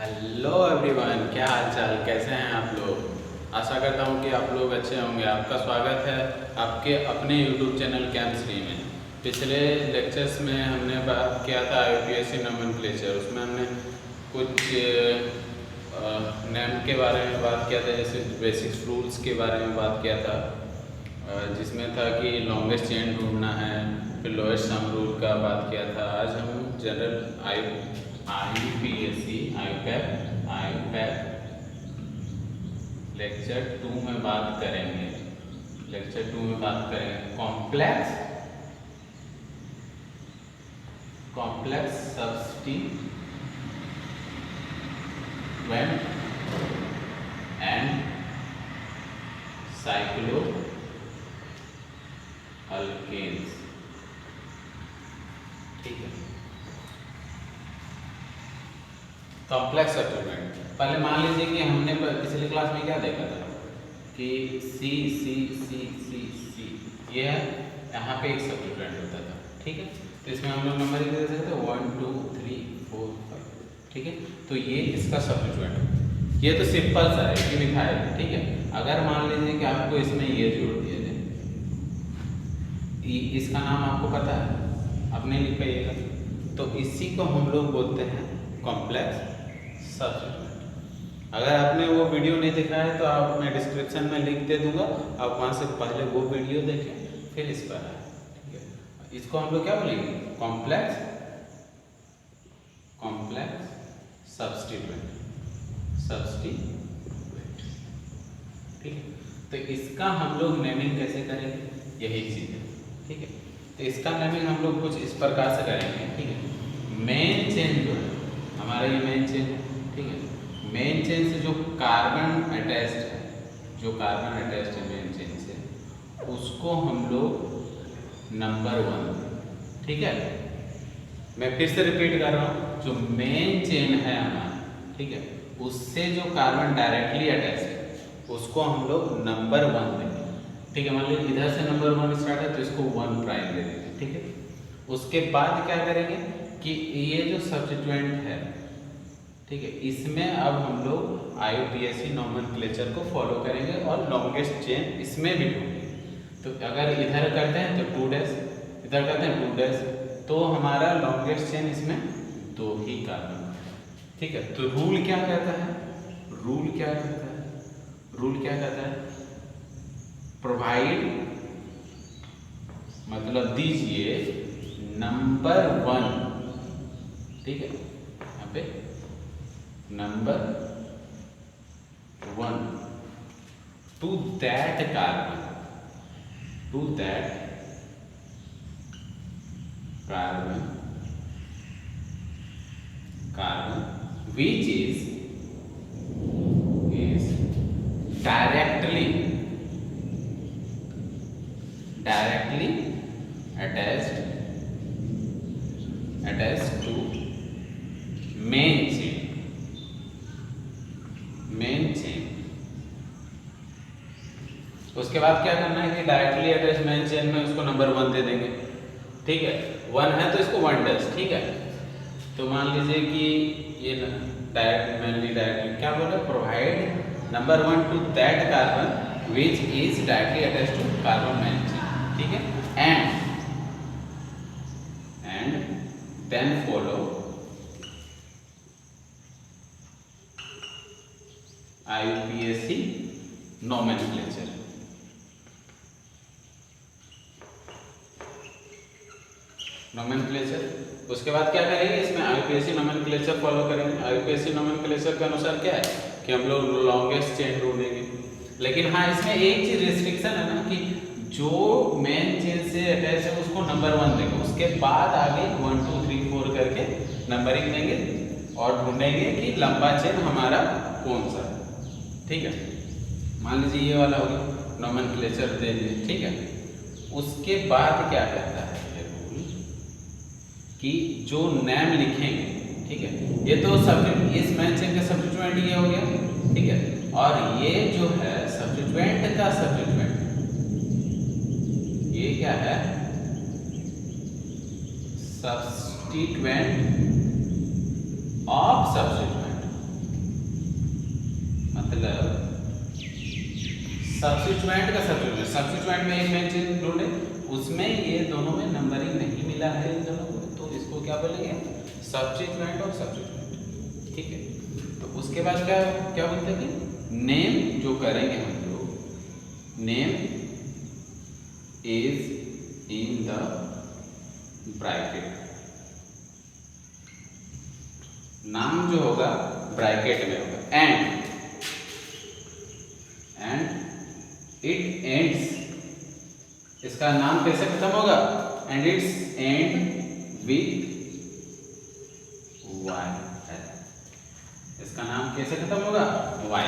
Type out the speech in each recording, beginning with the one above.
Hello everyone, क्या हाल चाल, कैसे हैं आप लोग। आशा करता हूं कि आप लोग अच्छे होंगे। आपका स्वागत है आपके अपने यूट्यूब चैनल केमिस्ट्री में। पिछले लेक्चर्स में हमने बात किया था IUPAC नोमेनक्लेचर। उसमें हमने कुछ नेम के बारे में बात किया था, जैसे बेसिक्स रूल्स के बारे में बात किया था, जिसमें था कि लॉन्गेस्ट चेन ढूंढना है, फिर लोएस्ट सम रूल का बात किया था। आज हम जनरल आईयूपैक लेक्चर 2 में बात करेंगे। लेक्चर 2 में बात करेंगे complex substituent and cycloalkanes. ठीक है, कॉम्प्लेक्स सब्स्टिट्यूएंट। पहले मान लीजिए कि हमने पिछली क्लास में क्या देखा था कि सी सी सी सी सी ये है, यहाँ पे एक सब्स्टिट्यूएंट होता था। ठीक है, तो इसमें हम लोग नंबर दे सकते हैं 1 2 3 4 5। ठीक है, तो ये इसका सब्स्टिट्यूएंट। ये तो सिंपल सा है कि लिखा है। ठीक है, अगर मान लीजिए कि आपको इसमें ये जोड़ दिया जाए, इसका नाम आपको पता है, अपने लिख पाइएगा। तो इसी को हम लोग बोलते हैं कॉम्प्लेक्स सब्स्टिट्यूएंट। अगर आपने वो वीडियो नहीं देखा है तो आप मैं डिस्क्रिप्शन में लिंक दे दूंगा, आप वहाँ से पहले वो वीडियो देखें फिर इस पर आए। ठीक है, इसको हम लोग क्या बोलेंगे, कॉम्प्लेक्स सब्स्टिट्यूएंट। ठीक है, तो इसका हम लोग नेमिंग कैसे करेंगे, यही चीज़ है। ठीक है, तो इसका नेमिंग हम लोग कुछ इस प्रकार से करेंगे। ठीक है, मेन चेन जो है हमारा, ये मेन चेन है। ठीक है, मेन चेन से जो कार्बन अटैच्ड है, मेन चेन से, उसको हम लोग नंबर 1। ठीक है, मैं फिर से रिपीट कर रहा हूँ, जो मेन चेन है हमारा, ठीक है, उससे जो कार्बन डायरेक्टली अटैच है उसको हम लोग नंबर 1 देंगे। ठीक है, मान लीजिए इधर से नंबर 1 स्टार्ट है तो इसको 1 प्राइम दे देंगे। ठीक है, उसके बाद क्या करेंगे कि ये जो सब्स्टिट्यूएंट है, ठीक है, इसमें अब हम लोग IUPAC नोमेनक्लेचर को फॉलो करेंगे और लॉन्गेस्ट चेन इसमें भी ढूंढेंगे। तो अगर इधर करते हैं तो 2 डैश, इधर करते हैं 2 डैश, तो हमारा लॉन्गेस्ट चेन इसमें 2 ही कार्बन। ठीक है, तो रूल क्या कहता है, प्रोवाइड मतलब दीजिए नंबर 1। ठीक है, यहाँ पे number 1 to that carbon which is directly attached to main chain। उसके बाद क्या करना है कि डायरेक्टली अटैच मेन चेन में उसको नंबर 1 दे देंगे। ठीक है, 1 है तो इसको 1 डैश। ठीक है, तो मान लीजिए कि ये डायरेक्टली क्या बोला, provide number 1 to that carbon which is directly attach to carbon main chain. ठीक है, and then follow IUPAC nomenclature. उसके बाद क्या करेंगे, इसमें IUPAC नोमेनक्लेचर फॉलो करेंगे। IUPAC नोमेनक्लेचर के अनुसार क्या है कि हम लोग लॉन्गेस्ट चेन ढूंढेंगे। लेकिन हाँ, इसमें एक चीज रिस्ट्रिक्शन है ना कि जो मेन चेन से अटैच है उसको नंबर 1 देंगे, उसके बाद आगे 1 2 3 4 करके नंबरिंग देंगे और ढूंढेंगे कि लंबा चेन हमारा कौन सा है। ठीक है, मान लीजिए ये वाला हो गया, नोमेनक्लेचर देंगे। ठीक है, उसके बाद क्या कहता है ये रूल कि जो नेम लिखेंगे, ठीक है, ये तो इस मेन चेन का सब्स्टिट्यूएंट ये हो गया। ठीक है, और ये जो है सब्स्टिट्यूएंट का सब्स्टिट्यूएंट, ये क्या है, सब्स्टिट्यूएंट ऑफ सब्स्टिट्यूएंट। सब्स्टिट्यूएंट का सब्स्टिट्यूएंट में एक मेन चेन ढूंढे, उसमें ये दोनों में नंबरिंग नहीं मिला है इन दोनों को, तो इसको क्या बोलेंगे, सब्स्टिट्यूएंट और सब्स्टिट्यूएंट। ठीक है, तो उसके बाद क्या क्या बोलते हैं कि नेम जो करेंगे हम लोग, name is in the bracket, नाम जो होगा ब्रैकेट में होगा, एंड इट एंड्स, इसका नाम कैसे खत्म होगा, and it's end with Y, इसका नाम कैसे खत्म होगा, वाई।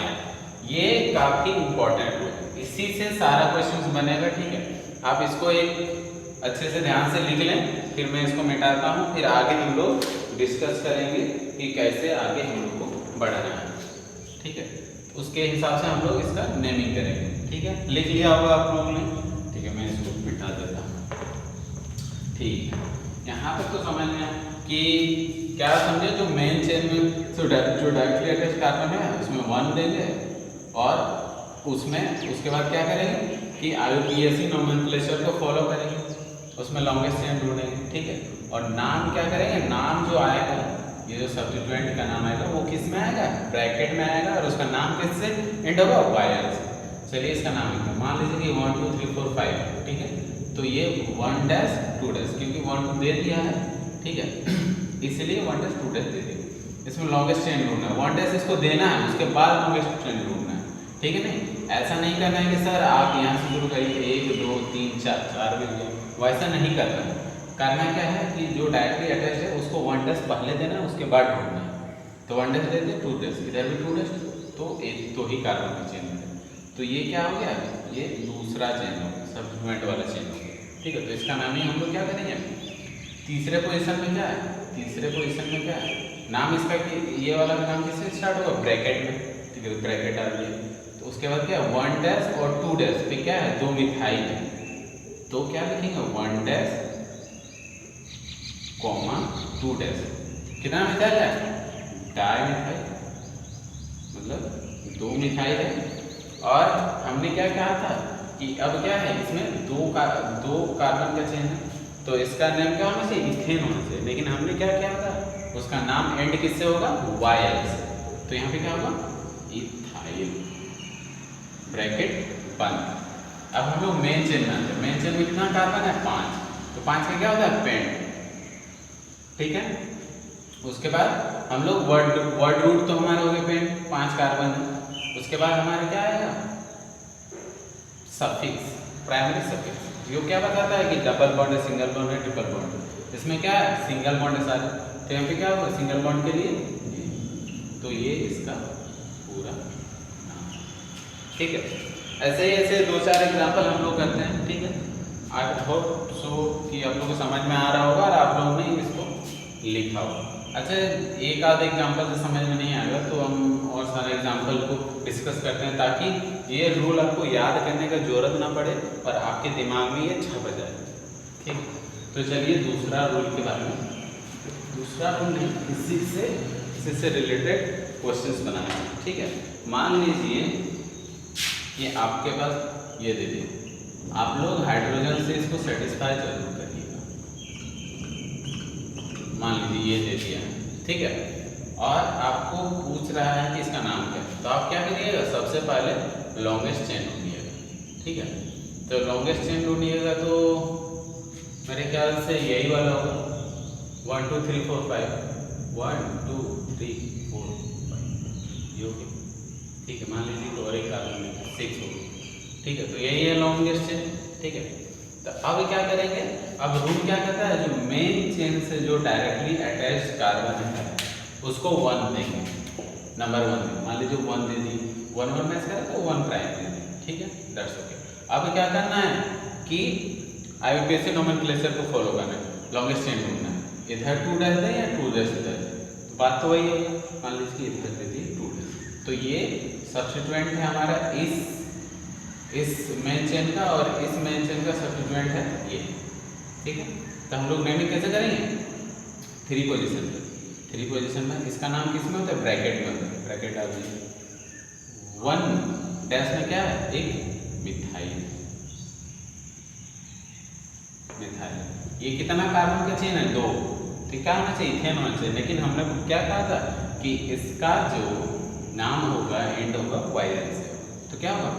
ये काफी इंपॉर्टेंट है, इसी से सारा क्वेश्चंस बनेगा। ठीक है, आप इसको एक अच्छे से ध्यान से लिख लें, फिर मैं इसको मिटाता हूँ, फिर आगे हम लोग डिस्कस करेंगे कि कैसे आगे हम लोग को बढ़ना है। ठीक है, उसके हिसाब से हम लोग इसका नेमिंग करेंगे। ठीक है, लिख लिया होगा आप लोगों ने। ठीक है, मैं इसको मिटा देता हूँ। ठीक है, यहाँ तक तो समझ में कि क्या समझे, जो मेन चेन में जो डायरेक्टली अटैच कार्बन है उसमें 1 देंगे, और उसमें उसके बाद क्या करेंगे कि IUPAC नोमेनक्लेचर को फॉलो करेंगे, उसमें लॉन्गेस्ट चेन ढूंढेंगे। ठीक है, और नाम क्या करेंगे, नाम जो आएगा, ये जो सब्स्टिट्यूएंट का नाम आएगा वो किस में आएगा, ब्रैकेट में आएगा, और उसका नाम किससे एंड होगा, वाई से। चलिए इसका नाम लिखते हैं, मान लीजिए कि 1 2 3 4 5। ठीक है, तो ये 1 डैश 2 डैश, क्योंकि 1 2 दे दिया है। ठीक है, इसलिए 1 डैश 2 डैश दे दिया। इसमें लॉन्गेस्ट चेन ढूंढना है, 1 डैश इसको देना है, उसके बाद लॉन्गेस्ट चेन ढूंढना है। ठीक है, नहीं ऐसा नहीं करना है कि सर आप यहाँ से शुरू करिए 1 2 3 4 मिल गया, वैसा नहीं करना है। करना क्या है कि जो डायरेक्टली अटैच है उसको 1 डैश पहले देना है, उसके बाद ढूंढना है। तो 1 डैश दे दिए, 2 डैश, इधर भी 2 डैश, तो एक तो ही कार्बन की चेन है। तो ये क्या हो गया, ये दूसरा चेन हो गया, सब्स्टिट्यूएंट वाला चेन हो गया। ठीक है, तो इसका नाम ही हम लोग क्या करेंगे, तीसरे पोजीशन में क्या है, तीसरे पोजीशन में क्या है, नाम इसका कि ये वाला का नाम किससे स्टार्ट होगा, ब्रैकेट में। ठीक है, ब्रैकेट आ गया, तो उसके बाद क्या 1 डैश और 2 डैश पे क्या है, 2 मिथाइल है, तो क्या लिखेंगे 1 डैश कॉमा 2 डैश। कितना मिथाइल है, डाई मिथाइल, मतलब 2 मिथाइल है। और हमने क्या कहा था कि अब क्या है, इसमें दो कार्बन का चेन है, तो इसका नाम क्या होना चाहिए, इथेन होना चाहिए। लेकिन हमने क्या किया था, उसका नाम एंड किससे होगा, वाई से, तो यहाँ पे क्या होगा, इथाइल, ब्रैकेट बंद। अब हम लोग मेन चेन में आते हैं, मेन चेन में कितना कार्बन है, 5, तो 5 का क्या होता है, पेंट। ठीक है, उसके बाद हम लोग वर्ड रूट तो हमारे हो गए पेंट, 5 कार्बन है। उसके बाद हमारे क्या आएगा, सफिक्स, प्राइमरी सफिक्स, जो क्या बताता है कि डबल बॉन्ड है, सिंगल बॉन्ड है, ट्रिपल बॉन्ड है। इसमें क्या है, सिंगल बॉन्ड है सारे, तो यहाँ पे क्या होगा, सिंगल बॉन्ड के लिए, तो ये इसका पूरा नाम। ठीक है, ऐसे 2-4 एग्जाम्पल हम लोग करते हैं। ठीक है, आई होप सो कि आप लोग को समझ में आ रहा होगा और आप लोगों ने इसको लिखा होगा। अच्छा, एक आध एग्जाम्पल से समझ में नहीं आएगा तो हम और सारे एग्जाम्पल को डिस्कस करते हैं, ताकि ये रूल आपको याद करने का जरूरत ना पड़े और आपके दिमाग में ये छप जाए। ठीक है, तो चलिए दूसरा रूल के बारे में, दूसरा रूल नहीं, इसी से रिलेटेड क्वेश्चंस बनाना है। ठीक है, मान लीजिए कि आपके पास ये दे दिए, आप लोग हाइड्रोजन से इसको सेटिस्फाई जरूर करिएगा। मान लीजिए ये दे दिया है, ठीक है, और आपको पूछ रहा है कि इसका नाम क्या है, तो आप क्या करिएगा, सबसे पहले लॉन्गेस्ट चेन ढूंढिएगा। ठीक है, तो लॉन्गेस्ट चेन ढूंढिएगा तो मेरे ख्याल से यही वाला होगा, 1 2 3 4 5, 1 2 3 4 5, ये हो गया। ठीक है, मान लीजिए तो और एक कार्बन में 6 हो गया। ठीक है, तो यही है लॉन्गेस्ट चेन। ठीक है, तो अब क्या करेंगे, अब रूल क्या कहता है, जो मेन चेन से जो डायरेक्टली अटैच कार्बन है उसको 1 देंगे, नंबर 1 देंगे। मान लीजिए 1 दे दी, 1 1 मैच करें तो 1 प्राइम दे दी। ठीक है, दैट्स ओके। अब क्या करना है कि IUPAC नोमेनक्लेचर को फॉलो करना है, लॉन्गेस्ट चेन ढूंढना है, इधर 2 डैश दें या 2 डैश इधर दें, तो बात तो वही होगी। मान लीजिए इधर दे दी 2 डैश, तो ये सब्स्टिट्यूएंट है हमारा इस मेन चेन का, और इस मेन चेन का सब्स्टिट्यूएंट है ये। ठीक है, तो हम लोग नेमिंग कैसे करेंगे, 3 पोजीशन पे, 3 पोजीशन में इसका नाम किस में होता है, ब्रैकेट में होता है। ब्रैकेट आ गई, 1 डैश में क्या है, एक मिथाइल। मिथाइल ये कितना कार्बन का चेन है? 2। तो क्या होना चाहिए? इथेन होना चाहिए। लेकिन हमने क्या कहा था कि इसका जो नाम होगा एंड होगा वायल से, तो क्या होगा?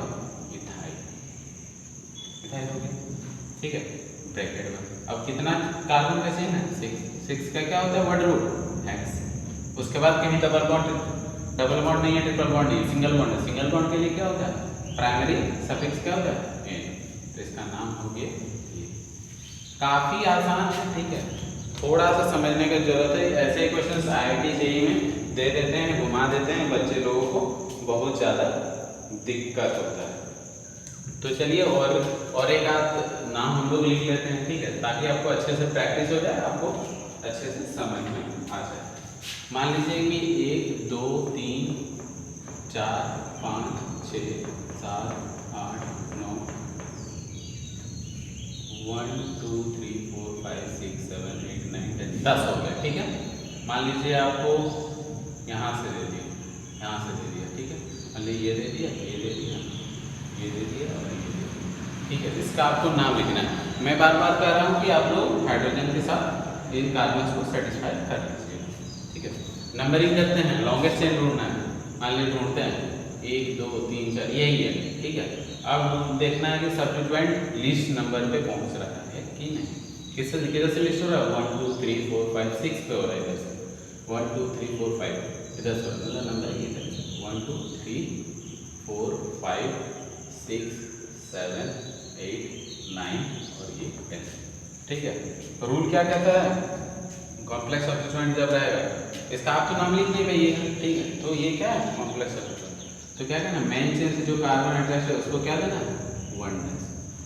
मिथाइल। मिथाइल हो गया, ठीक है, ब्रैकेट में। अब कितना कार्बन का चेन है? 6 का क्या होता है वर्ड रूट? हेक्स। उसके बाद कहीं डबल बॉन्ड नहीं है, ट्रिपल बॉन्ड नहीं, सिंगल बॉन्ड है। सिंगल बॉन्ड के लिए क्या होता है? प्राइमरी सफिक्स क्या होता है? एन। तो इसका नाम हो गया ये। काफी आसान है, ठीक है, थोड़ा सा समझने की जरूरत है। ऐसे ही क्वेश्चन IIT JEE में दे देते हैं, घुमा देते हैं, बच्चे लोगों को बहुत ज़्यादा दिक्कत होता है। तो चलिए और एक आध नाम हम लोग लिख लेते हैं, ठीक है, ताकि आपको अच्छे से प्रैक्टिस हो जाए, आपको अच्छे से समझ में आ जाए। मान लीजिए कि 1 2 3 4 5 6 7 8 9 1 2 3 4 5 6 7 8 9 10 10 हो गया, ठीक है। मान लीजिए आपको यहाँ से दे दिया, यहाँ से दे दिया, ठीक है, मान लीजिए ये दे दिया, ये दे दिया, ये दे दिया और ये दे दिया, ठीक है। इसका आपको नाम लिखना है। मैं बार बार कह रहा हूँ कि आप लोग हाइड्रोजन के साथ इन कार्बन्स को सेटिस्फाई कर लीजिए, ठीक है। नंबरिंग करते हैं, लॉन्गेस्ट चेन ढूंढना है। मान लीजिए ढूंढते हैं 1 2 3 4, यही है, ठीक है। अब देखना है कि सब्स्टिट्यूएंट लिस्ट नंबर पे पहुंच रहा है कि नहीं। किधर से लिस्ट हो रहा है? 1 2 3 4 5 6 पे हो रहा है, इधर से 1 2 3 4 5 इधर से, मतलब नंबर ये है 1 2 3 4 5 6 7 8 9 और ये 10, ठीक है। तो रूल क्या कहता है? कॉम्प्लेक्स सब्स्टिट्यूएंट जब रहेगा, इसका आप तो नाम लिख नहीं पाइए, ठीक है। तो ये क्या है? Complex substituent. तो क्या करना, मेन चेन से जो कार्बन एड्रेस है उसको क्या देना? 1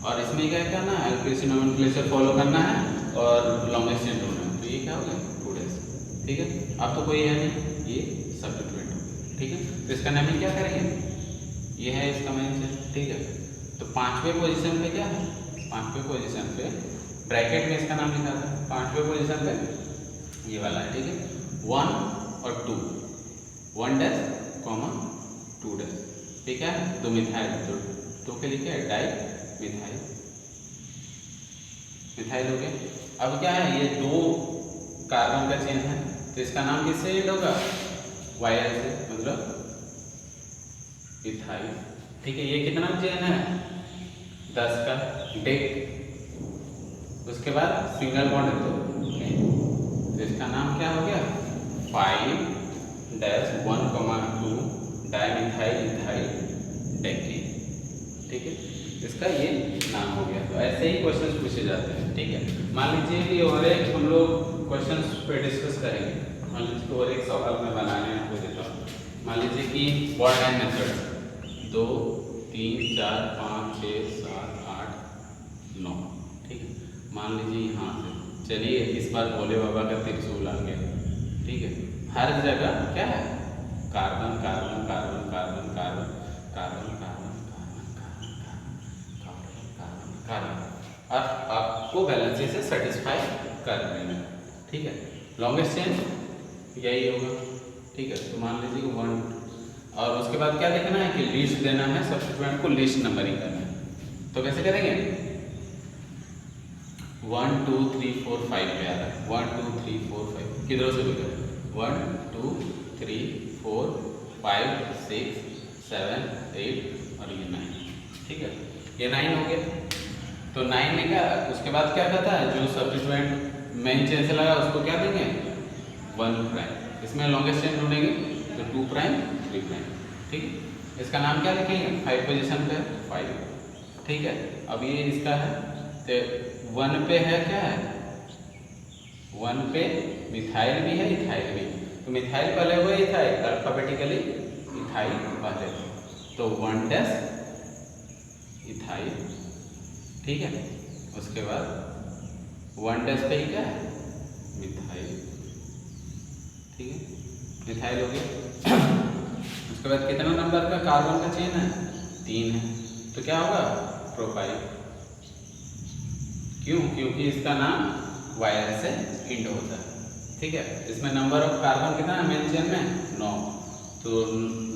और इसमें क्या करना है? एलपीसी नोमेनक्लेचर फॉलो करना है और लॉन्गेस्ट चेन ढूंढना है। तो ये क्या हो गया? 2 ठीक है। अब तो कोई है नहीं, ये सब्स्टिट्यूएंट हो गया, ठीक है। तो इसका नाम क्या करेंगे? ये है इसका मेन चेन, ठीक है। तो 5वें पोजीशन पे क्या है? 5वें पोजीशन पे ब्रैकेट में इसका नाम लिखा था, 5वें पोजीशन पे ये वाला है, ठीक है। 1 और 2, 1 डैश 2 डैश, ठीक है। तो मिथाइल, तो के लिए क्या है? डाई मिथाइल, मिथाइल हो गया। अब क्या है? ये 2 कार्बन का चेन है, तो इसका नाम किससे एंड होगा? वायल से, मतलब इथाइल, ठीक है। ये कितना चेन है? 10 का डेक। उसके बाद सिंगल बॉन्ड है तो इसका नाम क्या हो गया? 5 डैश 1 2 डाइमिथाइल इथाइल डेकेन, ठीक है। इसका ये नाम हो गया। तो ऐसे ही क्वेश्चंस पूछे जाते हैं, ठीक है। मान लीजिए कि और एक हम लोग क्वेश्चंस पे डिस्कस करेंगे। मान लीजिए और एक सवाल मैं बनाने आपको देता हूँ। मान लीजिए कि बॉर्ड एंड मेथड 2 3 4 5 6 7 8 9, ठीक है। मान लीजिए यहाँ से, चलिए इस बार भोले बाबा का त्रिशूल आ गया, ठीक है। हर जगह क्या है? Carbon carbon carbon carbon carbon carbon carbon carbon, और आपको बैलेंस से सेटिस्फाई कर देना है, ठीक है। लॉन्गेस्ट चेन यही होगा, ठीक है। तो मान लीजिए कि 1 और उसके बाद क्या देखना है कि लिस्ट देना है, सब्स्टिट्यूएंट को लिस्ट नंबरिंग करना है। तो कैसे करेंगे? 1 2 3 4 5 पे आ रहा है, 1 2 3 4 5 किधरों से भी 1 2 3 4 5 6 7 8 और ये 9, ठीक है। ये 9 हो गया। तो 9 में क्या, उसके बाद क्या कहता है? जो सब्स्टिट्यूएंट मेन चेन से लगा उसको क्या देंगे? 1 प्राइम। इसमें लॉन्गेस्ट चेन ढूंढेंगे तो 2 प्राइम 3 प्राइम, ठीक है। इसका नाम क्या लिखेंगे? 5 पोजीशन पे 5, ठीक है। अब ये इसका है, तो 1 पे है क्या है? 1 पे मिथाइल भी है, इथाइल भी। तो मिथाइल पहले हुआ, इथाइल अल्फाबेटिकली इथाइल पहले, तो 1 डैश इथाइल, ठीक है। उसके बाद 1 डैश पे ही क्या है? मिथाइल, ठीक है, मिथाइल हो गया। उसके बाद कितना नंबर का कार्बन का चेन है? 3 है, तो क्या होगा? प्रोपाइल। क्यों? क्योंकि इसका नाम वायर से इंड होता है, ठीक है। इसमें नंबर ऑफ कार्बन कितना है मेन चेन में? 9, तो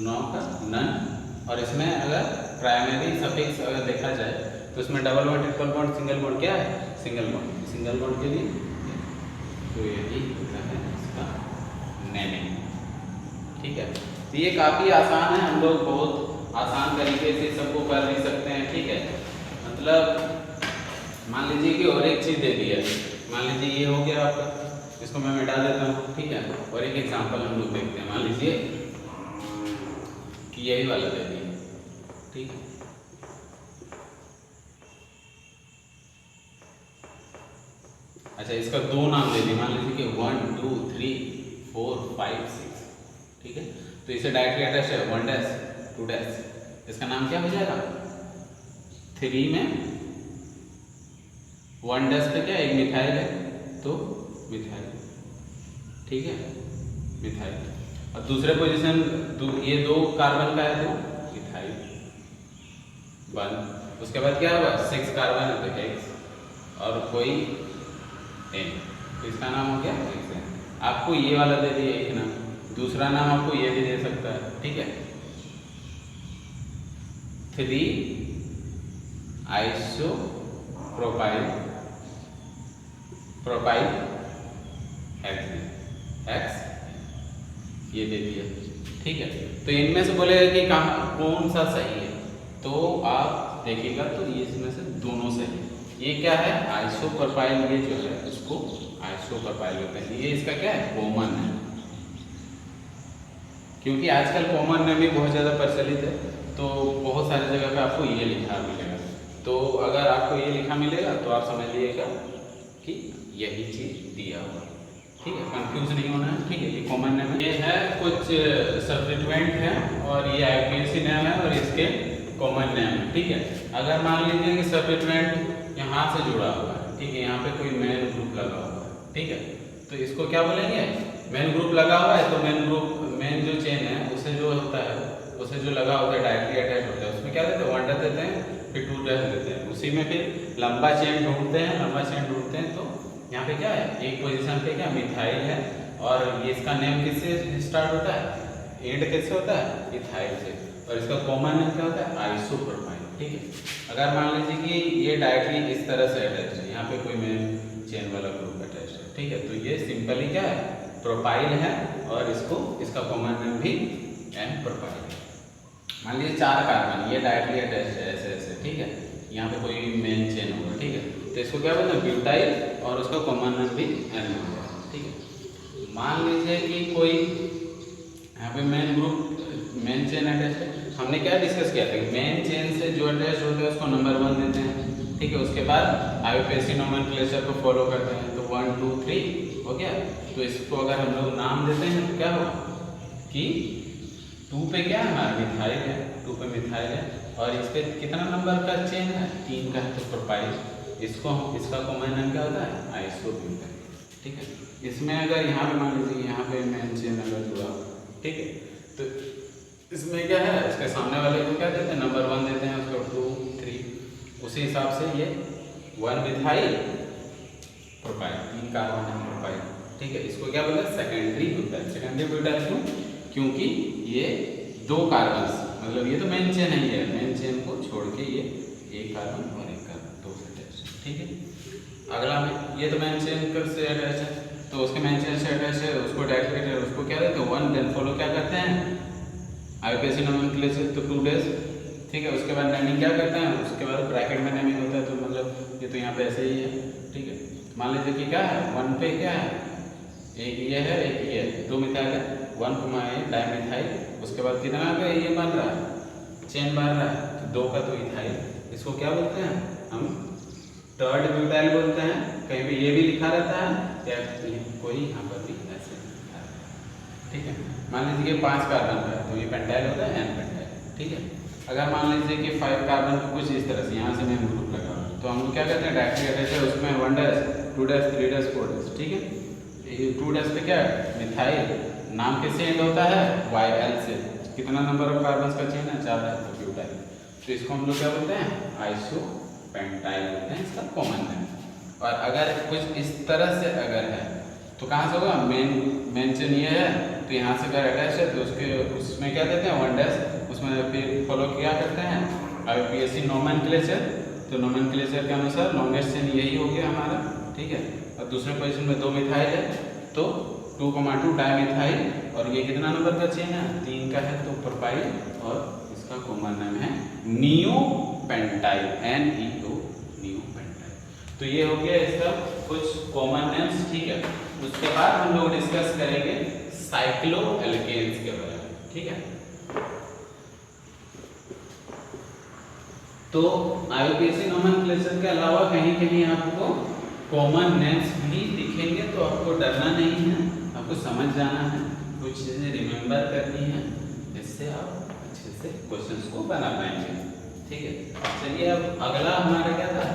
9 का नन, और इसमें अगर प्राइमरी सफिक्स अगर देखा जाए तो उसमें double bond, triple bond, single bond क्या है? Single bond. सिंगल बॉन्ड के लिए तो यही होता है इसका नेमिंग। ठीक है, तो ये काफ़ी आसान है, हम लोग बहुत आसान तरीके से सबको कर भी सकते हैं। ठीक है, मतलब मान लीजिए कि और एक चीज़ दे दी है, मान लीजिए ये हो गया आपका, इसको मैं मिटा देता हूँ। ठीक है, और एक एग्जांपल हम लोग देखते हैं। मान लीजिए कि यही वाला दे दिया। ठीक है, अच्छा इसका दो नाम दे दिए, मान लीजिए कि 1 2 3 4 5 6। ठीक है, तो इसे डायरेक्टली अटैच है 1 डैश 2 डैश, इसका नाम क्या हो जाएगा? 3 में 1 डैश पे क्या एक मिथाइल है तो मिथाइल। ठीक है, मिथाइल। और दूसरे पोजीशन ये 2 कार्बन का है तो मिथाइल 1। उसके बाद क्या होगा? 6 कार्बन है तो X और कोई N, तो इसका नाम हो गया हेक्सेन। आपको ये वाला दे दिया एक नाम, दूसरा नाम आपको ये भी दे सकता है। ठीक है, 3 आइसो प्रोपाइल प्रोपाइल एक्स ये दे दिया। ठीक है, तो इनमें से बोलेगा कि कहाँ कौन सा सही है, तो आप देखिएगा तो ये इसमें से दोनों सही है। ये क्या है? आइसोप्रोपाइल, ये जो है उसको आइसोप्रोपाइल होते हैं। ये इसका क्या है? कॉमन है, क्योंकि आजकल कॉमन में भी बहुत ज़्यादा प्रचलित है, तो बहुत सारी जगह पे आपको ये लिखा मिलेगा। तो अगर आपको ये लिखा मिलेगा तो आप समझ लीजिएगा कि यही चीज़ दिया हुआ। ठीक है, कंफ्यूज नहीं होना है। ठीक है, ये कॉमन नेम है, ये है कुछ सब्स्टिट्यूएंट है और ये आईयूपीएसी नेम है और इसके कॉमन नेम है। ठीक है, अगर मान लीजिए कि सब्स्टिट्यूएंट यहाँ से जुड़ा हुआ है, ठीक है, यहाँ पे कोई मेन ग्रुप लगा हुआ है। ठीक है, तो इसको क्या बोलेंगे? मेन ग्रुप लगा हुआ है तो मेन ग्रुप, मेन जो चेन है उसे जो होता है, उसे जो लगा होता है डायरेक्टली अटैच होता है, उसमें क्या देते हैं? 1 डैश देते हैं, फिर 2 डैश देते हैं। उसी में फिर लंबा चेन ढूंढते हैं, लंबा चेन ढूंढते हैं तो यहाँ पे क्या है? एक पोजीशन पे क्या मिथाइल है और ये इसका नेम किससे स्टार्ट होता है? एंड किससे होता है? इथाइल से। और इसका कॉमन नेम क्या होता है? आइसोप्रोपाइल। ठीक है, अगर मान लीजिए कि ये डायरेक्टली इस तरह से अटैच है, यहाँ पे कोई मेन चेन वाला ग्रुप अटैच है। ठीक है, तो ये सिंपली क्या है? प्रोपाइल है और इसको इसका कॉमन नेम भी एन प्रोपाइल है। मान लीजिए 4 कार्बन, ये डायरेक्टली अटैच है ऐसे ऐसे। ठीक है, यहाँ पे कोई मेन चेन होगा। ठीक है, तो इसको क्या बोलते हैं? ब्यूटाइल और उसका कॉमन नेम भी एन होगा। ठीक है, मान लीजिए कि कोई यहाँ पे main group, main chain attach है। हमने क्या डिस्कस किया था कि मेन चेन से जो अटैच होते हैं उसको नंबर 1 देते हैं। ठीक है, उसके बाद आईयूपीएसी नोमेनक्लेचर को फॉलो करते हैं, तो 1 2 3 हो गया। तो इसको अगर हम लोग नाम देते हैं तो क्या होगा कि 2 पे क्या है? हमारा मिथाइल है, 2 पे मिथाइल है और इस पे कितना नंबर का चेन है? 3 का है तो प्रोपाइल। इसको हम, इसका कॉमन नेम क्या होता है? आइसोब्यूटाइल। ठीक है, इसमें अगर यहाँ पे मान लीजिए यहाँ पे मेन चेन अगर जुड़ा, ठीक है, तो इसमें क्या है? इसके सामने वाले को क्या देते हैं? नंबर 1 देते हैं, उसको 2 3, उसी हिसाब से ये 1 मिथाइल प्रोपाइल, 3 कार्बन है प्रोपाइल। ठीक है, इसको क्या बोलते हैं? Secondary butyl. सेकेंडरी ब्यूटाइल क्यों? क्योंकि ये 2 कार्बन, मतलब ये तो मेन चेन नहीं है, मेन चेन को छोड़ के ये एक कार्बन और एक कार्बन 2 से अटैच। ठीक है, अगला में ये तो मेन चेन से अटैच है, तो उसके मेन चेन से अटैच है, उसको डायरेक्टली उसको क्या देते हैं? 1, देन फॉलो क्या करते हैं? आईयूपीएसी नोमेनक्लेचर तो 2 डैश। ठीक है, उसके बाद नेमिंग क्या करते हैं? उसके बाद ब्रैकेट में नेमिंग होता है, तो मतलब ये तो यहाँ पे ऐसे ही है। ठीक है, मान लीजिए कि क्या है? 1 पे क्या है? एक ये है, एक ये है, 2 मिथाइल है, 1 डाइमिथाइल। उसके बाद कितना का ये बन रहा है? चेन बन रहा है, तो 2 का तो इथाइल। इसको क्या बोलते हैं? हम थर्ड ब्यूटाइल बोलते हैं। कहीं भी ये भी लिखा रहता है या कोई यहाँ पर भी ऐसे लिखा रहता है। ठीक है, मान लीजिए कि 5 कार्बन का है तो ये पेंटाइल होता है, एन पेंटाइल। ठीक है, अगर मान लीजिए कि 5 कार्बन का कुछ इस तरह से यहाँ से मेन ग्रुप लगा हुआ, तो हम लोग क्या कहते हैं? डायरेक्टली अटैच है, उसमें 1 डैश 2 डैश 3 डैश 4 डैश। ठीक है, ये 2 डैश पे क्या है? मिथाइल। नाम किससे एंड होता है? YL से। कितना नंबर ऑफ कार्बन का चेन है? 4 है, तो ब्यूटाइल। तो इसको हम लोग क्या बोलते हैं? आइसोपेंटाइल बोलते हैं, इसका कॉमन नेम। और अगर कुछ इस तरह से अगर है तो कहाँ से होगा? मेन चेन ये है, तो यहाँ से अगर अटैच है तो उसके उसमें क्या देते हैं? 1 डैश। उसमें फिर फॉलो क्या करते हैं? IUPAC नोमेनक्लेचर, तो नोमेनक्लेचर के अनुसार लॉन्गेस्ट चेन यही हो गया हमारा, ठीक है। और दूसरे पोजीशन में 2 मिथाइल है, तो 2,2 डाईमिथाइल, और ये कितना नंबर का चेन है, 3 का है, तो प्रोपाइल, और इसका कॉमन नाम है नियोपेंटाइल, NEO, नियोपेंटाइल। तो ये हो गया इसका कुछ कॉमन नेम्स, ठीक है। उसके बाद हम लोग डिस्कस करेंगे साइक्लोएल्केन्स के बारे में, ठीक है। तो IUPAC नोमेनक्लेचर के अलावा कहीं कहीं आपको कॉमन नेम्स भी दिखेंगे, तो आपको डरना नहीं है, आपको समझ जाना है, कुछ चीज़ें रिमेंबर करनी है, इससे आप अच्छे से क्वेश्चंस को बना पाएंगे, ठीक है। चलिए अब अगला हमारा क्या था,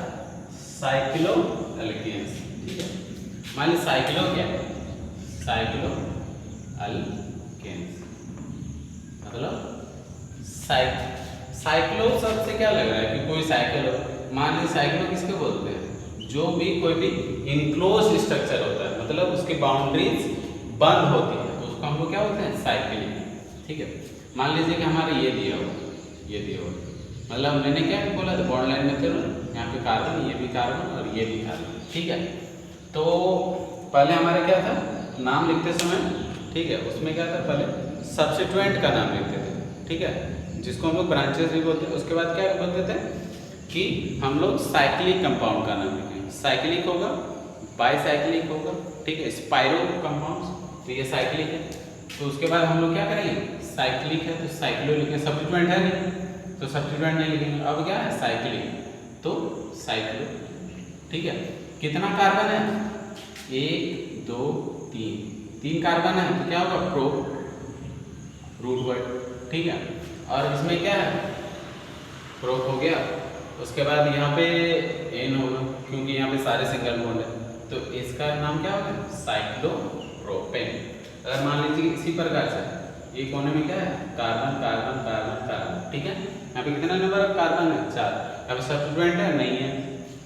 साइक्लोएल्केन्स, ठीक है। मान लीजिए साइक्लो क्या है, साइक्लोएल्केन्स मतलब साइक्लो शब्द से क्या लग रहा है कि कोई साइकिल हो। मान लीजिए साइक्लो किसके बोलते हैं, जो भी कोई भी इनक्लोज स्ट्रक्चर होता है, मतलब उसकी बाउंड्रीज बंद होती है, तो उसको हम लोग क्या बोलते हैं, साइकिलिंग, ठीक है। मान लीजिए कि हमारे ये दिया हुआ, मतलब मैंने क्या बोला था, बॉन्ड लाइन में थे यहाँ पे कार्बन, ये भी कार्बन और ये भी कार्बन, ठीक है। तो पहले हमारा क्या था, नाम लिखते समय, ठीक है, उसमें क्या था, पहले सब्स्टिट्यूएंट का नाम लिखते थे, ठीक है, जिसको हम लोग ब्रांचेस भी बोलते हैं। उसके बाद क्या बोलते थे कि हम लोग साइक्लिक कंपाउंड का नाम लिखेंगे, साइक्लिक होगा, बाईसाइक्लिक होगा, ठीक है, स्पाइरो कंपाउंड्स, तो ये साइक्लिक है। तो उसके बाद हम लोग क्या करेंगे, साइक्लिक है तो साइक्लो लिखेंगे, सब्स्टिट्यूएंट है नहीं तो सब्स्टिट्यूएंट नहीं लिखेंगे। अब क्या है, साइक्लिक, तो साइक्लो, ठीक है। कितना कार्बन है, 1 2 3 कार्बन है, तो क्या होगा, प्रो, रूट वर्ड, ठीक है। और इसमें क्या है, प्रोप हो गया। उसके बाद यहाँ पे एन होगा, क्योंकि यहाँ पे सारे सिंगल बॉन्ड है, तो इसका नाम क्या होगा, साइक्लोप्रोपेन। अगर मान लीजिए इसी प्रकार से ये कोने में क्या है, कार्बन कार्बन कार्बन कार्बन, ठीक है। यहाँ पे कितना नंबर कार्बन है, 4। अब सब्स्टिट्यूएंट है, नहीं है,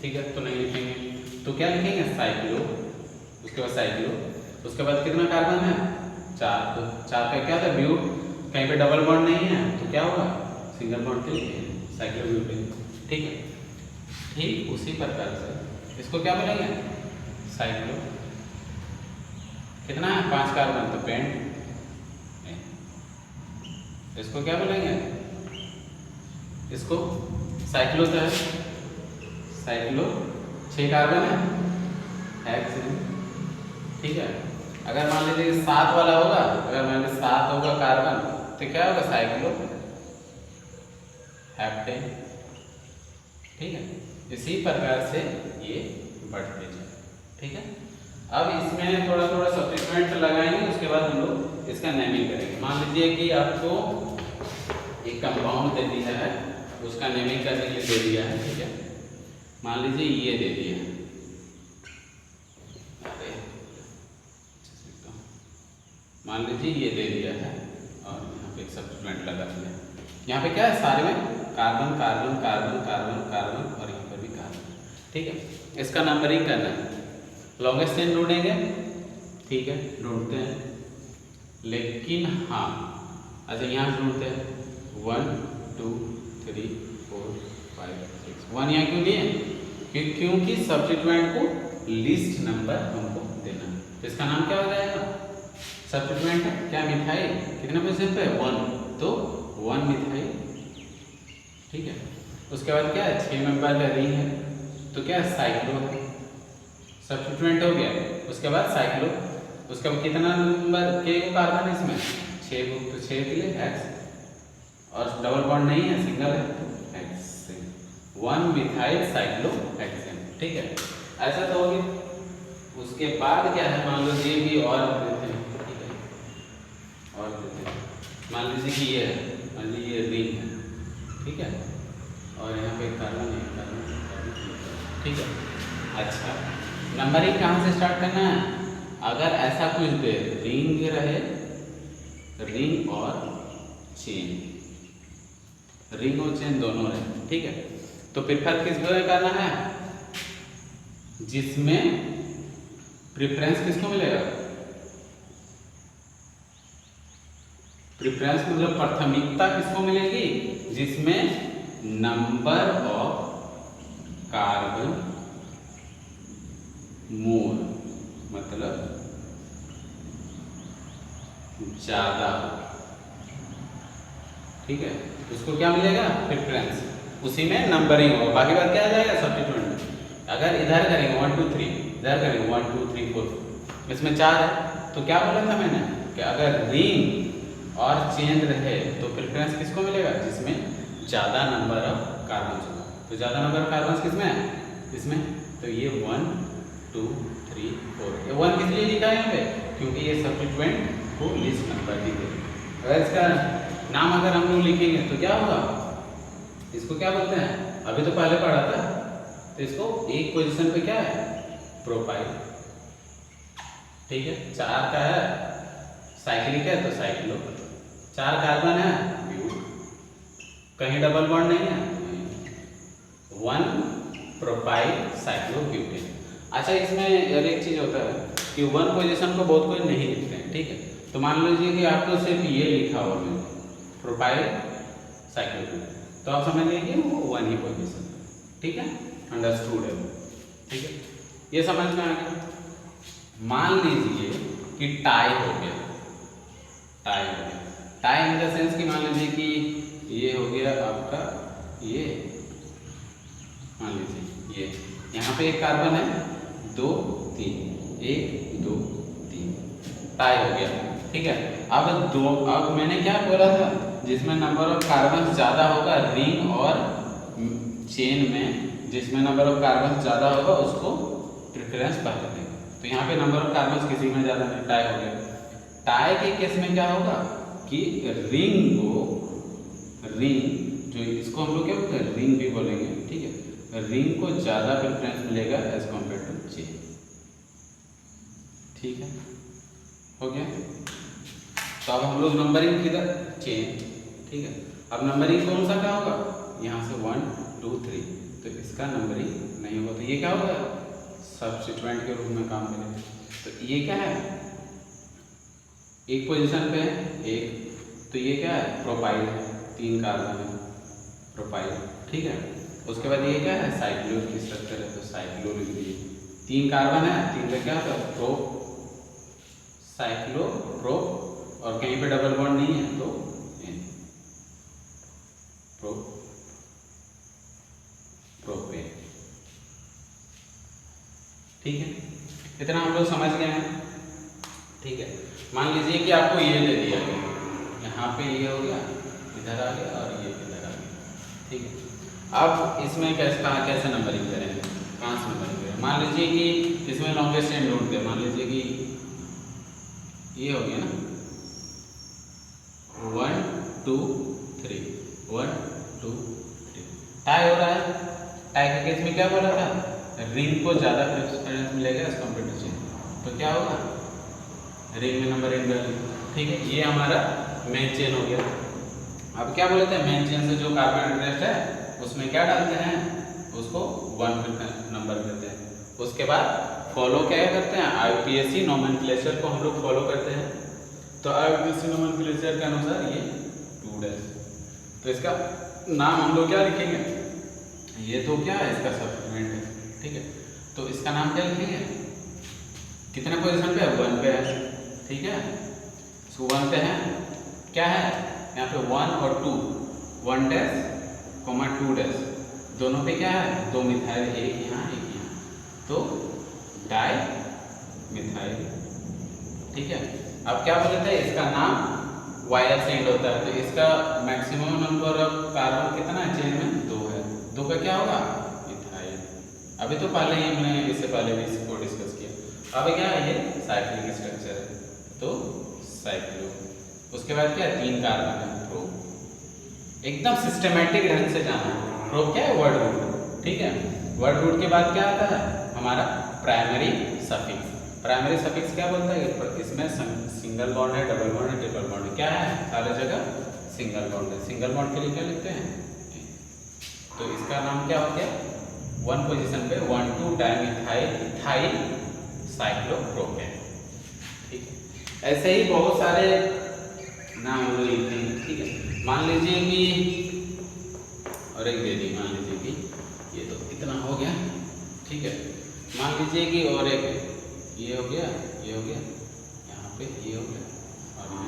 ठीक है, तो नहीं लिखेंगे, तो क्या लिखेंगे, साइक्लो, उसके बाद साइक्लो, उसके बाद कितना कार्बन है, 4, तो 4 का क्या था, ब्यूट, कहीं पे डबल बॉन्ड नहीं है, तो क्या होगा, सिंगल बॉन्ड के लिए साइक्लोब्यूटेन, ठीक है। ठीक उसी प्रकार से इसको क्या बोलेंगे, साइक्लो, कितना है, 5 कार्बन, तो पेंट, इसको क्या बोलेंगे, इसको साइक्लो है, साइक्लो, 6 कार्बन है, हेक्सेन, ठीक है। अगर मान लीजिए 7 वाला होगा, अगर मान लीजिए 7 होगा कार्बन, तो क्या होगा, साइक्लो हेप्टेन, ठीक है। इसी प्रकार से ये बढ़ते जाए, ठीक है। अब इसमें थोड़ा थोड़ा सब्स्टिट्यूएंट लगाएंगे, उसके बाद हम लोग इसका नेमिंग करेंगे। मान लीजिए कि आपको एक कंपाउंड दे दिया है, उसका नेमिंग करने के लिए दे दिया है, ठीक है। मान लीजिए ये दे दिया है, मान लीजिए ये दे दिया है, और यहाँ पे एक सब्स्टिट्यूएंट लगा दिया। यहाँ पे क्या है, सारे में carbon carbon carbon carbon carbon, और यहाँ पर भी कार्बन, ठीक है। इसका नंबरिंग करना है, लॉन्गेस्ट चेन ढूंढेंगे, ठीक है, ढूंढते हैं, लेकिन हाँ, अच्छा यहाँ ढूंढते हैं, 1 2 3 4 5 6, 1 यहाँ क्यों दिए, क्योंकि सब्स्टिट्यूएंट को लिस्ट नंबर हमको देना है, तो इसका नाम क्या हो जाएगा, सब्स्टिट्यूएंट है क्या, मिथाइल, कितने पोजीशन पे है, 1, तो 1 मिथाइल, ठीक है। उसके बाद क्या है, 6 मेंबर का रिंग है, तो क्या है, साइक्लो है, सब्स्टिट्यूएंट हो गया। उसके बाद साइक्लो, उसके बाद कितना नंबर के कार्बन है इसमें, 6, तो 6 के लिए हेक्स, और डबल बॉन्ड नहीं है, सिंगल है, तो हेक्सेन, 1 मिथाइल साइक्लो हेक्सेन, ठीक है। ऐसा तो हो गया। उसके बाद क्या है, मान लो ये भी और देते हैं, ठीक है, और देते हैं, मान लीजिए कि ये है, मान लीजिए ये रिंग है, ठीक है, और यहाँ पे कार्बन है, ठीक है। अच्छा, नंबरिंग कहाँ से स्टार्ट करना है, अगर ऐसा कुछ दे, रिंग रहे, रिंग और चेन, रिंग और चेन दोनों रहे, ठीक है, तो प्रेफर किसको करना है, जिसमें प्रेफरेंस किसको मिलेगा, प्रेफरेंस मतलब प्राथमिकता किसको मिलेगी, जिसमें नंबर ऑफ कार्बन मोल, मतलब ज्यादा, ठीक है। उसको क्या मिलेगा? प्रेफरेंस। उसी में नंबरिंग होगा, बाकी बात क्या आ जाएगा? सब्स्टिट्यूएंट। अगर इधर करेंगे 1 2 3, इधर करेंगे 1 2 3 4, इसमें 4 है, तो क्या बोला था मैंने कि अगर रिंग और चेन रहे तो प्रेफरेंस किसको मिलेगा? जिसमें ज़्यादा नंबर ऑफ कार्बन होगा। तो ज़्यादा नंबर ऑफ कार्बन किसमें है? इसमें। तो ये 1 2 3 4, ये 1 किस लिए लिखा है यहाँ पे? क्योंकि ये सब्स्टिट्यूएंट को लिस्ट नंबर दी गई। अगर इसका नाम अगर हम लोग लिखेंगे तो क्या होगा? इसको क्या बोलते हैं? अभी तो पहले पढ़ा था, तो इसको एक पोजीशन पे क्या है? प्रोपाइल, ठीक है। 4 का है साइक्लिक है तो साइक्लो, 4 कार्बन है ब्यूट, कहीं डबल बॉन्ड नहीं है, 1 प्रोपाइल साइक्लोब्यूटेन। अच्छा, इसमें एक चीज होता है कि 1 पोजीशन को बहुत कोई नहीं लिखते हैं, ठीक है। तो मान लीजिए कि आपको सिर्फ ये लिखा हुआ है प्रोपाइल साइक्लोब्यूटेन, तो आप समझ लीजिए वो 1 ही पोजीशन, ठीक है। अंडरस्टूड है, ठीक है। ये समझ में आ गया। मान लीजिए कि टाई हो गया, टाई हो गया, टाई इन द सेंस कि मान लीजिए कि ये हो गया आपका, ये मान लीजिए ये यहाँ पे एक कार्बन है 2 3, 1 2 3, टाई हो गया, ठीक है। अब मैंने क्या बोला था? जिसमें नंबर ऑफ कार्बन ज़्यादा होगा रिंग और चेन में, जिसमें नंबर ऑफ कार्बन ज़्यादा होगा उसको प्रेफरेंस पहले देगा। तो यहाँ पे नंबर ऑफ कार्बन किसी में ज़्यादा नहीं, टाई हो गया। टाई के केस में क्या होगा कि रिंग जो इसको हम लोग क्या बोलते हैं? रिंग भी बोलेंगे, ठीक है। रिंग को ज़्यादा प्रेफरेंस मिलेगा एज कम्पेयर टू चेन, ठीक है। हो गया। तो अब हम लोग नंबरिंग किधर? चेन, ठीक है। अब नंबरिंग कौन सा क्या होगा? यहाँ से 1 2 3, तो इसका नंबरिंग नहीं होगा, तो ये क्या होगा? सब्स्टिट्यूएंट के रूप में काम करेगा। तो ये क्या है? एक पोजीशन पे है एक, तो ये क्या है? प्रोपाइल है, 3 कार्बन है प्रोपाइल, ठीक है। उसके बाद ये क्या है? साइक्लो की स्ट्रक्चर है, तो साइक्लो लिख दीजिए। 3 कार्बन है, 3 का क्या होता है? प्रो, साइक्लो, प्रो, और कहीं पे डबल बॉन्ड नहीं है तो एन, प्रो, प्रोपेन, ठीक है। इतना हम लोग समझ गए हैं, ठीक है। मान लीजिए कि आपको ये दे दिया गया, यहाँ पे ये हो गया, इधर आ गया और ये इधर आ गया, ठीक है। अब इसमें कैसे नंबरिंग करेंगे? कहाँ से नंबरिंग करेंगे? मान लीजिए कि इसमें लॉन्गेस्ट एंड ढूंढते हैं। मान लीजिए कि ये हो गया ना 1 2 3, 1 2 3, टाई हो रहा है। टाई के केस में क्या बोला था? रिंग को ज़्यादा प्रेफरेंस मिलेगा एज कम्पेयर टू चेन, तो क्या होगा? रिंग में नंबर इन वैल्यू, ठीक है। ये हमारा मेन चेन हो गया। अब क्या बोलते हैं? मेन चेन से जो कार्बन एड्रेस है उसमें क्या डालते हैं? उसको 1 नंबर देते हैं। उसके बाद फॉलो क्या करते हैं? IUPAC नोमेनक्लेचर को हम लोग फॉलो करते हैं। तो IUPAC नोमेनक्लेचर के अनुसार ये 2 डैश, तो इसका नाम हम लोग क्या लिखेंगे? ये तो क्या है? इसका सब्स्टिट्यूएंट है, ठीक है। तो इसका नाम क्या लिखेंगे? कितने पोजीशन पे है? 1 पे है, ठीक है। सो 1 पे है, क्या है यहाँ पे? 1 और 2, 1 डैश 2 डैश, दोनों पे क्या है? 2 मिथाइल, एक यहाँ एक यहाँ, तो डाई मिथाइल, ठीक है। अब क्या बोलते हैं? इसका नाम वायर से एंड होता है, तो इसका मैक्सिमम नंबर ऑफ कार्बन कितना है चेन में? 2 है। 2 का क्या होगा? मिथाइल। अभी तो पहले ही हमने इससे पहले भी इसको डिस्कस किया। अब क्या है? ये साइक्लिक स्ट्रक्चर है, तो साइक्लो। उसके बाद क्या है? 3 कार्बन है, प्रो। एकदम सिस्टमेटिक ढंग से जाना है। प्रो क्या है? वर्ड रूट, ठीक है। वर्ड रूट के बाद क्या आता है? हमारा प्राइमरी सफिक्स। प्राइमरी सफिक्स क्या बोलता है? इसमें सिंगल बॉन्ड है, डबल बॉन्ड है, ट्रिपल बॉन्ड है, क्या है? सारी जगह सिंगल बॉन्ड है। सिंगल बॉन्ड के लिए क्या लिखते हैं? तो इसका नाम क्या हो गया? 1 पोजीशन पे 1 2 डाइमिथाइल इथाइल साइक्लोप्रोपेन, ठीक है। ऐसे ही बहुत सारे नाम हम लोग लिखते हैं, ठीक है। मान लीजिए कि और एक दे दी, मान लीजिए कि ये तो इतना हो गया, ठीक है। मान लीजिए कि और एक ये हो गया, ये हो गया, यहाँ पे ये हो गया और ये।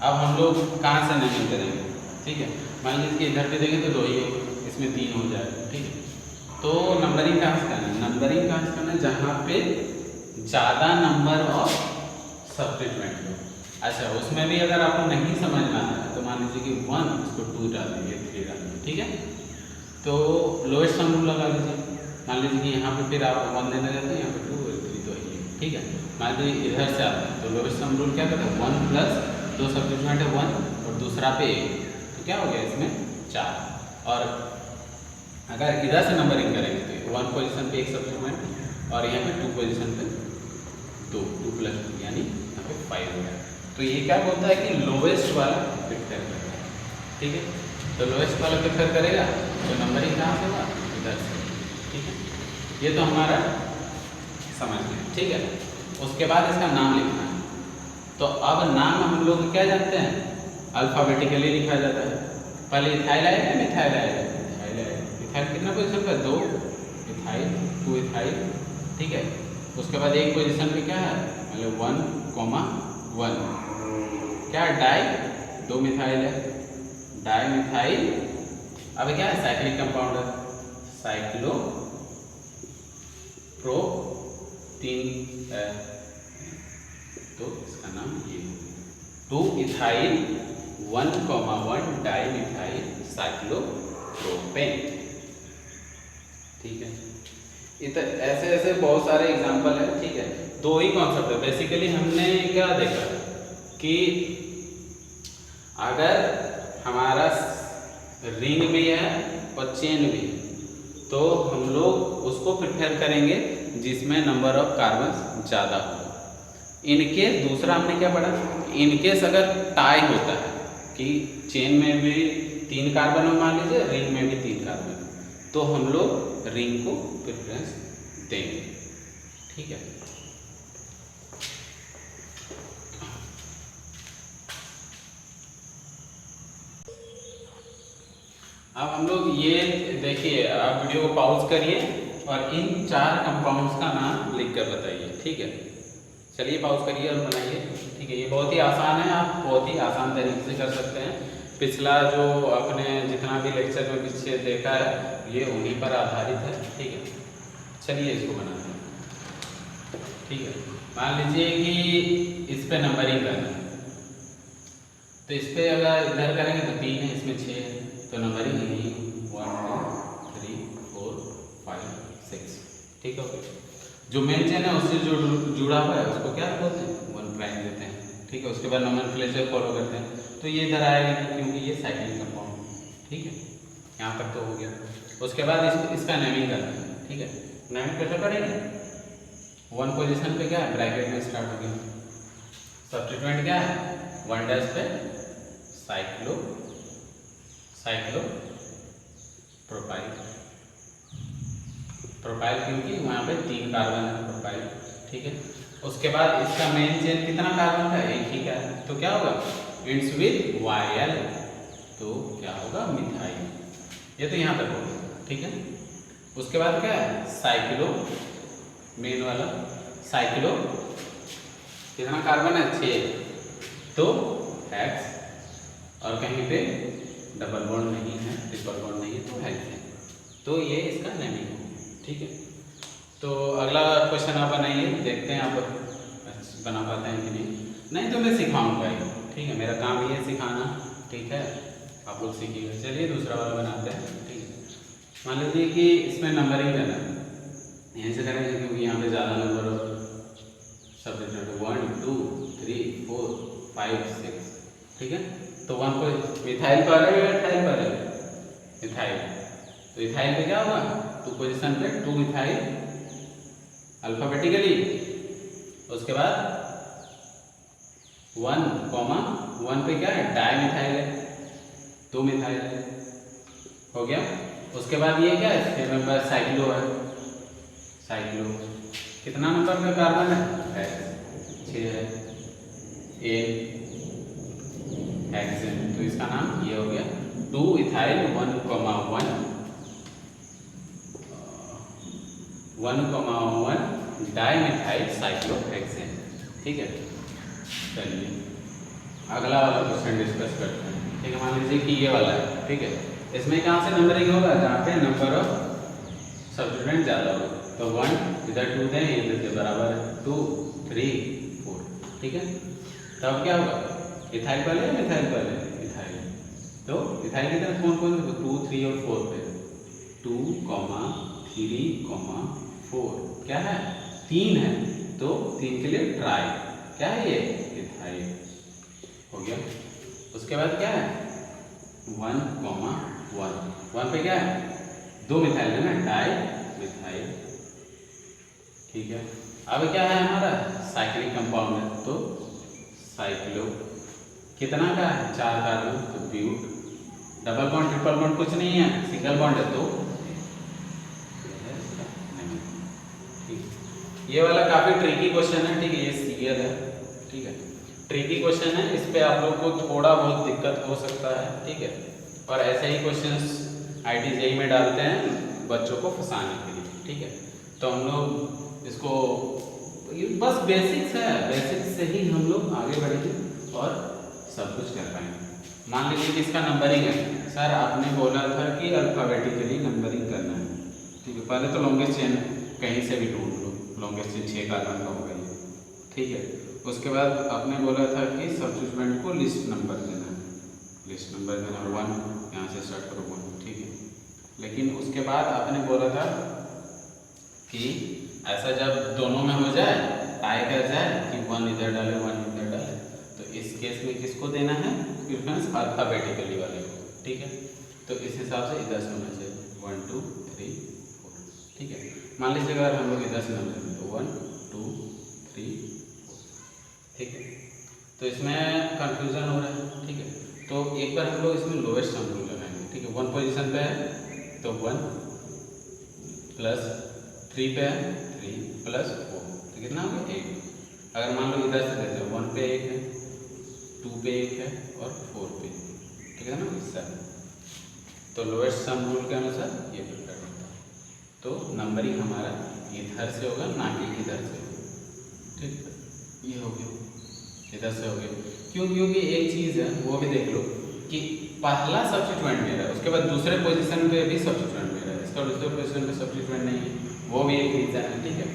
अब हम लोग कहाँ से नेमिंग करेंगे, ठीक है। मान लीजिए कि इधर पे देखें तो 2 ही होगा, इसमें 3 हो जाएगा, ठीक है। तो नंबरिंग कहाँ से करना है, नंबरिंग कहाँ से करना है, जहाँ पे ज़्यादा नंबर ऑफ सब्स्टिट्यूएंट हो। अच्छा, उसमें भी अगर आपको नहीं समझ में आता है तो मान लीजिए कि 1 इसको 2 डाल दीजिए, 3 डाल दीजिए, ठीक है। तो लोएस्ट सम रूल लगा लीजिए। मान लीजिए कि यहाँ पे फिर आप 1 देने जाते हैं, यहाँ पे 2 और 3 तो है, ठीक है। मान लीजिए इधर से आते हैं तो लोएस्ट सम रूल क्या करता है, 1 प्लस 2 सब्स्टिट्यूएंट है 1 और दूसरा पे 1, तो क्या हो गया इसमें 4। और अगर इधर से नंबरिंग करेंगे तो 1 पोजीशन पे 1 सब्स्टिट्यूएंट और यहाँ पे 2 पोजीशन पे 2 प्लस 2 यानी यहाँ पे 5 हो गया। तो ये क्या बोलता है कि लोवेस्ट वाला प्रिफर करता है, ठीक है। तो लोवेस्ट वाला प्रिफर करेगा तो नंबरिंग कहाँ से हुआ, इधर से, ठीक है। ये तो हमारा समझ गए, ठीक है। उसके बाद इसका नाम लिखना है। तो अब नाम हम लोग क्या जानते हैं, अल्फ़ाबेटिकली लिखा जाता है। पहले इथाइल आएगा, मिथाइल आएगा, इथाइल आएगा। इथाइल कितना पोजीशन पर, 2 इथाइल, 2 इथाइल, ठीक है। उसके बाद एक पोजीशन पे क्या है, मतलब 1,1 क्या डाई, 2 मिथाइल है, डाई मिथाइल। अब क्या है, साइक्लिक कंपाउंड है, साइक्लोप्रोपीन है, तो इसका नाम ये 2 इथाइल 1,1 डाई मिथाइल साइक्लोप्रोपेन, ठीक है। ऐसे ऐसे बहुत सारे एग्जाम्पल है, ठीक है। 2 ही कॉन्सेप्ट है बेसिकली। हमने क्या देखा कि अगर हमारा रिंग भी है और चेन भी है तो हम लोग उसको प्रिफेयर करेंगे जिसमें नंबर ऑफ कार्बन ज़्यादा हो। इनकेस दूसरा हमने क्या पढ़ा, इनकेस अगर टाई होता है कि चेन में भी 3 कार्बन हो, मान लीजिए रिंग में भी 3 कार्बन, तो हम लोग रिंग को प्रेफरेंस देंगे, ठीक है। अब हम लोग ये देखिए, आप वीडियो को पॉज करिए और इन 4 कंपाउंड्स का नाम लिखकर बताइए, ठीक है। चलिए पॉज करिए और बनाइए, ठीक है। ये बहुत ही आसान है, आप बहुत ही आसान तरीके से कर सकते हैं। पिछला जो आपने जितना भी लेक्चर में पीछे देखा है ये उन्हीं पर आधारित है, ठीक है। चलिए इसको बनाते हैं, ठीक है। मान लीजिए कि इस पे नंबरिंग करना है, तो इस पे अगर इधर करेंगे तो 3 है, इसमें 6 है, तो नंबरिंग यही 1 2 3 4 5 6, ठीक है। जो मेन चेन है उससे जो जुड़ा हुआ है उसको क्या बोलते हैं, 1 प्राइम देते हैं, ठीक है। उसके बाद नोमेनक्लेचर फॉलो करते हैं, तो ये इधर आएगा क्योंकि ये साइक्लिक कंपाउंड, ठीक है। यहाँ तक तो हो गया। उसके बाद इसका नेमिंग करना है, ठीक है। नेमिंग कैसे करेंगे, 1 पोजीशन पे क्या है, ब्रैकेट में स्टार्ट हो गया, सब्स्टिट्यूएंट क्या है 1 डैश पे साइक्लोप्रोपाइल, प्रोपाइल क्योंकि वहाँ पे 3 कार्बन है, प्रोपाइल, ठीक है। उसके बाद इसका मेन चेन कितना कार्बन का, 1 ही का है, तो क्या होगा, इट्स विद YL, तो क्या होगा, मिथाइल। ये तो यहाँ तक होगा, ठीक है। उसके बाद क्या है, साइक्लो, मेन वाला साइक्लो, कितना कार्बन है, 6, तो X, और कहीं पे डबल बॉन्ड नहीं है, ट्रिपल बॉन्ड नहीं है, तो हेक्स है। तो ये इसका नेमिंग है, ठीक है। तो अगला क्वेश्चन आप बनाइए, देखते हैं आप बना पाते हैं कि नहीं तो मैं सिखाऊंगा ही, ठीक है। मेरा काम ये है सिखाना, ठीक है। आप लोग सीखिएगा। चलिए दूसरा वाला बनाते हैं, ठीक है। मान लीजिए कि इसमें नंबरिंग करना है, यहीं से करेंगे क्योंकि यहाँ पे ज़्यादा नंबर सब्स्टिट्यूएंट 1 2 3 4 5 6, ठीक है। तो 1 को मिथाइल पर है या इथाइल पर है, इथाइल, तो इथाइल पे क्या होगा, 2 पोजीशन पे 2 इथाइल अल्फाबेटिकली। उसके बाद 1,1 पे क्या है, डाई मिथाइल है, 2 मिथाइल है, हो गया। उसके बाद ये क्या है, 6 नंबर साइक्लो है, साइक्लो कितना नंबर का कार्बन है, 6 है, A हेक्सेन, तो इसका नाम ये हो गया 2 इथाइल 1,1 डाइमिथाइल साइक्लोहेक्सेन। ठीक है, चलिए अगला वाला क्वेश्चन डिस्कस करते हैं। ठीक है, मान लीजिए कि ये वाला है। ठीक है, इसमें कहाँ से नंबरिंग होगा, जहाँ पे नंबर ऑफ सब्स्टिट्यूएंट ज़्यादा होगा। तो 1 इधर 2 दें, इधर से बराबर 2 3 4। ठीक है, तब क्या होगा, इथाइल पहले या मिथाइल पहले, इथाइल। तो इथाइल की तरफ कौन कौन 2 3 और 4 पे 2, 3, 4 क्या है, 3 है। तो 3 के लिए ट्राई क्या है, ये इथाइल हो गया। उसके बाद क्या है 1, 1 पे क्या है 2 मिथाइल है ना, डाई मिथाइल। ठीक है, अब क्या है हमारा साइक्लिक कंपाउंड है, तो साइक्लो कितना का है 4 कार्बन, तो but. Double bond triple bond कुछ नहीं है, सिंगल बॉन्ड है, तो ठीक। ये वाला काफी ट्रिकी क्वेश्चन है। ठीक है, ये सीरियल है। ठीक है, ट्रिकी क्वेश्चन है, इस पे आप लोग को थोड़ा बहुत दिक्कत हो सकता है। ठीक है, और ऐसे ही क्वेश्चंस IIT JEE में डालते हैं बच्चों को फंसाने के लिए। ठीक है, तो हम लोग इसको बस बेसिक्स है, बेसिक्स से ही हम लोग आगे बढ़ेंगे और सब कुछ कर पाएंगे। मान लीजिए कि इसका नंबरिंग है, सर आपने बोला था कि अल्फाबेटिकली नंबरिंग करना है। ठीक है, पहले तो लॉन्गेस्ट चेन कहीं से भी ढूंढ लो, लॉन्गेस्ट चेन 6 कार्बन का होगा ये। ठीक है, उसके बाद आपने बोला था कि सब्स्टिट्यूएंट को लिस्ट नंबर देना है, लिस्ट नंबर देना 1, यहाँ से स्टार्ट करो 1। ठीक है, लेकिन उसके बाद आपने बोला था कि ऐसा जब दोनों में हो जाए, टाई कर जाए कि 1 इधर डाले 1 इधर डाले, तो इस केस में किसको देना है प्रेफरेंस, अल्फाबेटिकली वाले को। ठीक है, तो इस हिसाब से इधर से होना चाहिए 1 2 3 4। ठीक है, मान लीजिए अगर हम लोग इधर से नंबर दें तो 1 2 3 4। ठीक है, तो इसमें कंफ्यूजन हो रहा है। ठीक है, तो एक बार हम लोग इसमें लोएस्ट सम रूल लगाएंगे। ठीक है, 1 पोजीशन पे है तो 1 प्लस 3 पे है 3 प्लस 4, तो कितना हो गया 8। अगर मान लो इधर से देते हैं 1 पे 1 है, 2 पे 1 है और 4 पे, तो कितना हो गया 7। तो लोएस्ट सम रूल के अनुसार ये प्रिपेयर होता है। तो नंबरिंग हमारा इधर से होगा, ना कि इधर से होगा। ठीक है, ये हो गया, इधर से हो गया। क्यों, क्योंकि एक चीज़ है वो भी देख लो कि पहला सब्स्टिट्यूएंट मेरा है, उसके बाद दूसरे पोजीशन पे भी सब्स्टिट्यूएंट मेरा है, इसका दूसरे पोजीशन पे सब्स्टिट्यूएंट नहीं है, वो भी एक रीज़न है। ठीक है,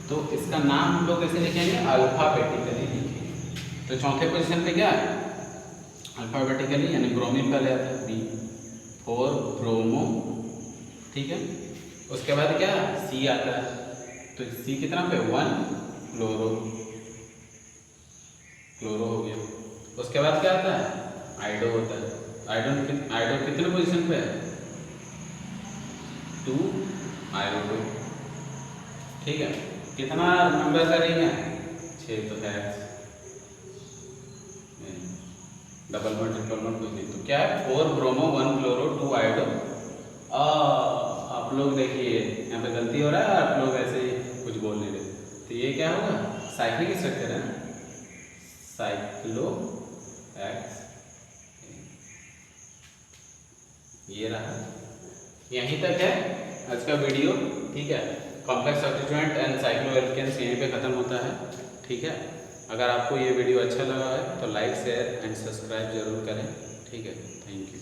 तो इसका नाम हम लोग कैसे लिखेंगे, अल्फाबेटिकली लिखेंगे। तो चौथे पोजीशन पे क्या है अल्फाबेटिकली, यानी ब्रोमीन पहले आता है B4 ब्रोमो। ठीक है, उसके बाद क्या C आता है, तो C कितना पे 1 क्लोरो, क्लोरो हो गया। उसके बाद क्या आता है आइडो होता है, आइडो कितने पोजीशन पे है 2 आयोडो। ठीक है, कितना नंबर करेंगे 6, तो है डबल बॉन्ड ट्रिपल बॉन्ड कुछ नहीं, तो क्या है 4 ब्रोमो 1 क्लोरो 2 आयोडो। आप लोग देखिए यहाँ पे गलती हो रहा है, आप लोग ऐसे ही कुछ बोल नहीं रहे, तो ये क्या होगा साइक्लिक स्ट्रक्चर है ना, साइक्लो एक्स। ये रहा, यहीं तक है आज का वीडियो। ठीक है, कॉम्प्लेक्स सब्स्टिट्यूएंट एंड साइक्लोएल्केन्स यहीं पे ख़त्म होता है। ठीक है, अगर आपको ये वीडियो अच्छा लगा है तो लाइक शेयर एंड सब्सक्राइब जरूर करें। ठीक है, थैंक यू।